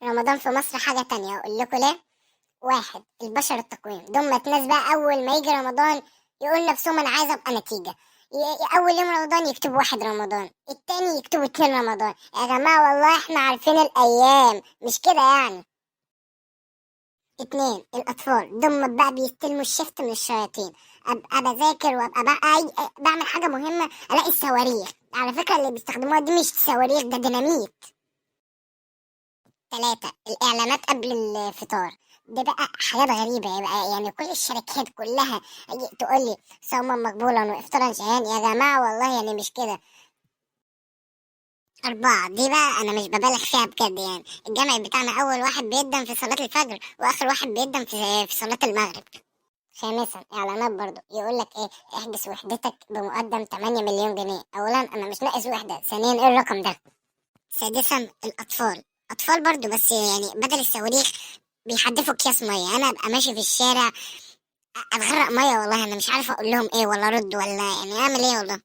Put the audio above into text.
رمضان في مصر حاجة تانية، أقول لكم ليه. واحد، البشر التقويم دمت ناس بقى أول ما يجي رمضان يقول نفسهم أنا عايز أبقى نتيجة. أول يوم رمضان يكتبوا واحد رمضان، التاني يكتبوا اتنين رمضان. يا جماعة والله احنا عارفين الأيام مش كده يعني. اتنين، الأطفال دول بقى بيستلموا الشفت من الشياطين. أبقى بذاكر وأبقى بقى بعمل حاجة مهمة ألاقي الصواريخ. على فكرة اللي بيستخدموها دي مش صواريخ، ده ديناميت. تلاتة، الإعلانات قبل الفطار. ده بقى حاجات غريبة بقى، يعني كل الشركات كلها تقول لي صوما مقبولا وإفطارا شهيا. يا جماعة والله يعني مش كده. أربعة، دي بقى أنا مش ببالغ فيها بجد، يعني الجامع بتاعنا أول واحد بيقدم في صلاة الفجر وآخر واحد بيقدم في صلاة المغرب. خامسا، اعلانات برضو يقول لك ايه، احجز وحدتك بمقدم 8 مليون جنيه. اولا انا مش ناقص وحده، ثانيا ايه الرقم ده. سادسا، الاطفال. اطفال برضو بس يعني بدل الصواريخ بيحدفوا اكياس ميه. انا ابقى ماشي في الشارع اتغرق ميه، والله انا مش عارفه اقول لهم ايه ولا ارد ولا يعني اعمل ايه والله.